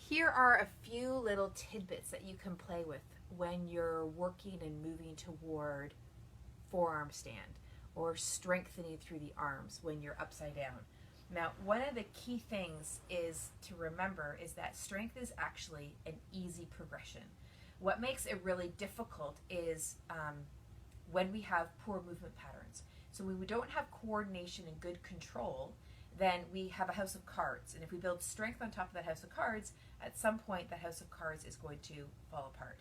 Here are a few little tidbits that you can play with when you're working and moving toward forearm stand or strengthening through the arms when you're upside down. Now, one of the key things is to remember is that strength is actually an easy progression. What makes it really difficult is when we have poor movement patterns. So when we don't have coordination and good control, then we have a house of cards. And if we build strength on top of that house of cards, at some point that house of cards is going to fall apart.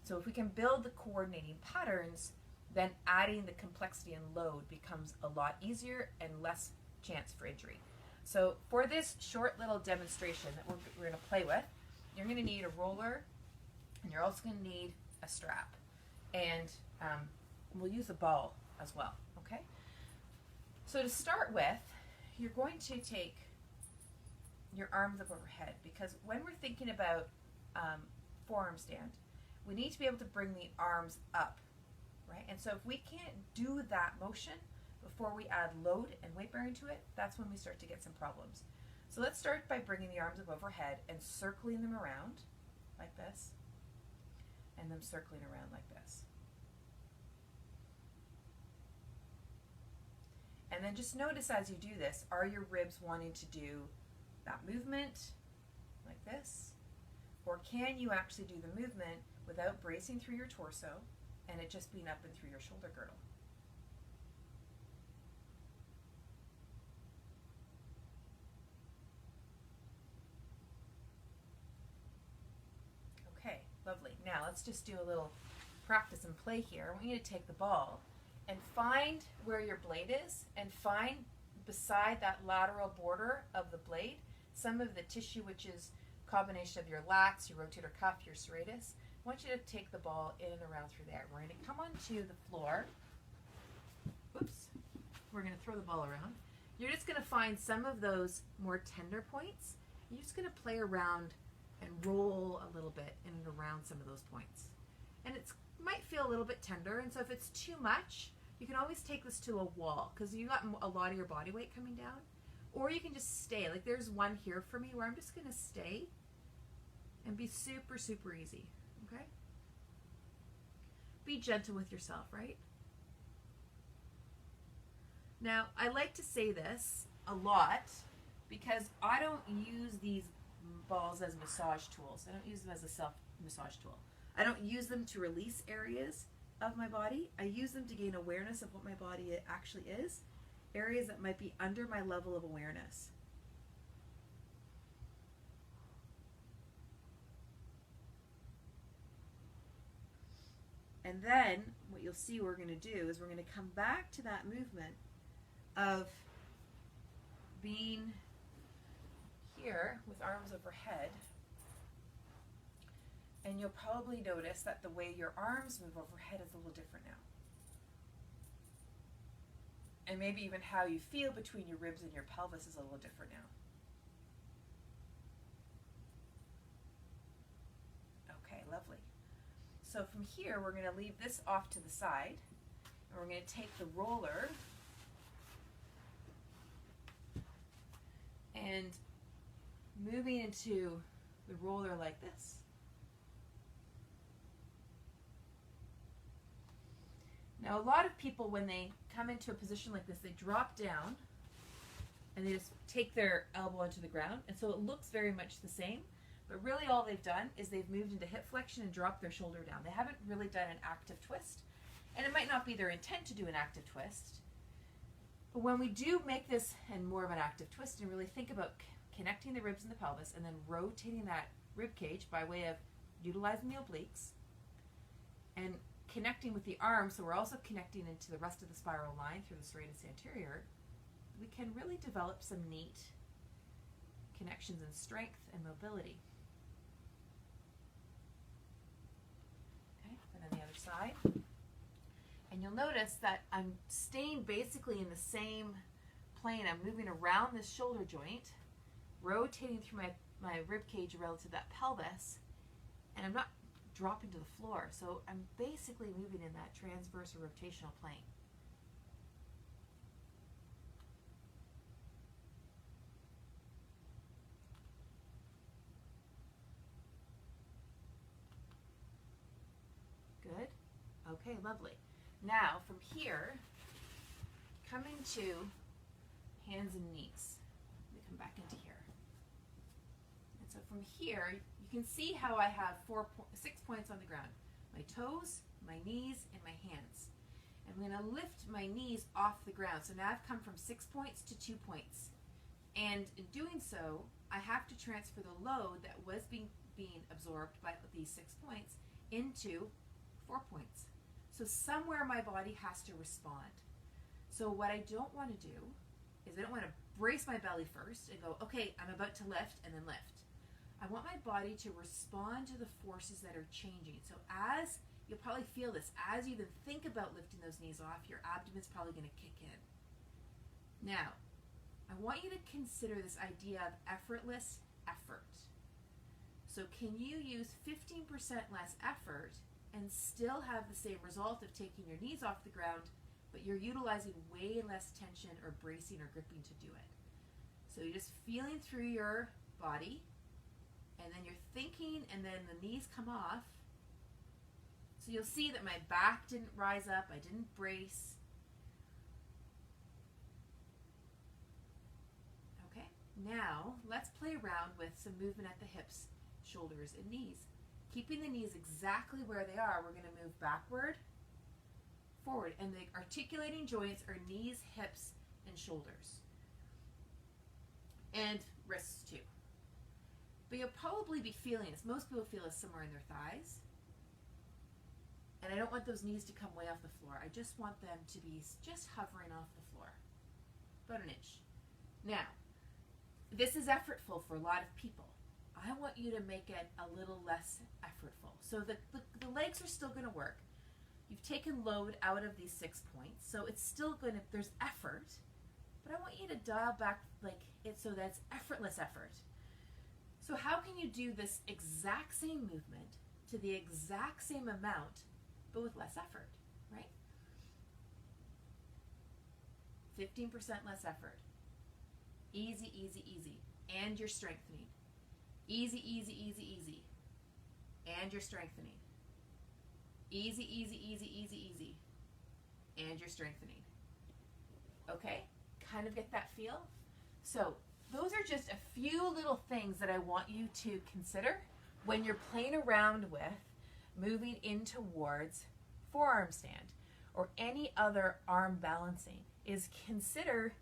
So if we can build the coordinating patterns, then adding the complexity and load becomes a lot easier and less chance for injury. So for this short little demonstration that we're going to play with, you're going to need a roller, and you're also going to need a strap. And we'll use a ball as well, okay? So to start with, you're going to take your arms up overhead, because when we're thinking about forearm stand, we need to be able to bring the arms up, right? And so if we can't do that motion before we add load and weight bearing to it, that's when we start to get some problems. So let's start by bringing the arms up overhead and circling them around like this, and then circling around like this. And then just notice as you do this, are your ribs wanting to do that movement like this? Or can you actually do the movement without bracing through your torso and it just being up and through your shoulder girdle? Okay, lovely. Now let's just do a little practice and play here. I want you to take the ball and find where your blade is, and find beside that lateral border of the blade some of the tissue, which is a combination of your lats, your rotator cuff, your serratus. I want you to take the ball in and around through there. We're going to come onto the floor. Oops. We're going to throw the ball around. You're just going to find some of those more tender points. You're just going to play around and roll a little bit in and around some of those points. And it might feel a little bit tender, and so if it's too much, you can always take this to a wall, because you got a lot of your body weight coming down. Or you can just stay. Like there's one here for me where I'm just going to stay and be super, super easy. Okay? Be gentle with yourself, right? Now, I like to say this a lot because I don't use these balls as massage tools. I don't use them as a self-massage tool. I don't use them to release areas of my body. I use them to gain awareness of what my body actually is, areas that might be under my level of awareness. And then what you'll see we're going to do is we're going to come back to that movement of being here with arms overhead. And you'll probably notice that the way your arms move overhead is a little different now. And maybe even how you feel between your ribs and your pelvis is a little different now. Okay, lovely. So from here, we're going to leave this off to the side, and we're going to take the roller and moving into the roller like this. Now, a lot of people, when they come into a position like this, they drop down and they just take their elbow into the ground, and so it looks very much the same, but really all they've done is they've moved into hip flexion and dropped their shoulder down. They haven't really done an active twist, and it might not be their intent to do an active twist, but when we do make this and more of an active twist and really think about connecting the ribs and the pelvis and then rotating that rib cage by way of utilizing the obliques and connecting with the arms, so we're also connecting into the rest of the spiral line through the serratus anterior, we can really develop some neat connections in strength and mobility. Okay, and then the other side. And you'll notice that I'm staying basically in the same plane. I'm moving around this shoulder joint, rotating through my rib cage relative to that pelvis, and I'm not dropping to the floor. So I'm basically moving in that transverse or rotational plane. Okay, lovely. Now from here, come into hands and knees. Let me come back into here. And so from here, you can see how I have 6 points on the ground. My toes, my knees, and my hands. I'm going to lift my knees off the ground. So now I've come from 6 points to 2 points. And in doing so, I have to transfer the load that was being absorbed by these 6 points into 4 points. So somewhere my body has to respond. So what I don't want to do is I don't want to brace my belly first and go, okay, I'm about to lift, and then lift. I want my body to respond to the forces that are changing. So as you'll probably feel this, as you even think about lifting those knees off, your abdomen's probably going to kick in. Now, I want you to consider this idea of effortless effort. So can you use 15% less effort and still have the same result of taking your knees off the ground, but you're utilizing way less tension or bracing or gripping to do it? So you're just feeling through your body, and then you're thinking, and then the knees come off. So you'll see that my back didn't rise up, I didn't brace. Okay, now let's play around with some movement at the hips, shoulders, and knees. Keeping the knees exactly where they are, we're going to move backward, forward, and the articulating joints are knees, hips, and shoulders. And wrists too. But you'll probably be feeling this. Most people feel this somewhere in their thighs. And I don't want those knees to come way off the floor. I just want them to be just hovering off the floor. About an inch. Now, this is effortful for a lot of people. I want you to make it a little less effortful. So the legs are still going to work. You've taken load out of these 6 points. So it's still going to, there's effort. But I want you to dial back like it so that's effortless effort. So how can you do this exact same movement to the exact same amount, but with less effort, right? 15% less effort. Easy, easy, easy. And you're strengthening. Easy, easy, easy, easy. And you're strengthening. Easy, easy, easy, easy, easy. And you're strengthening. Okay? Kind of get that feel? So those are just a few little things that I want you to consider when you're playing around with moving in towards forearm stand or any other arm balancing. Is consider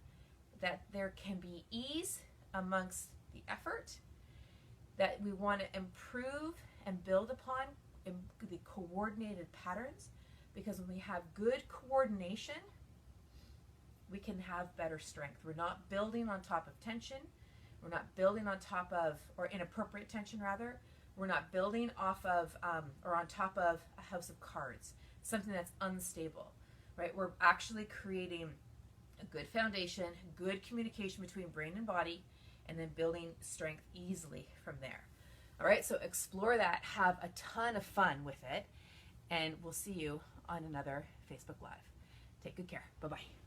that there can be ease amongst the effort, that we want to improve and build upon the coordinated patterns, because when we have good coordination, we can have better strength. We're not building on top of tension. We're not building on top of, or inappropriate tension rather. We're not building off of, or on top of a house of cards, something that's unstable, right? We're actually creating a good foundation, good communication between brain and body, and then building strength easily from there. All right, so explore that, have a ton of fun with it, and we'll see you on another Facebook Live. Take good care. Bye-bye.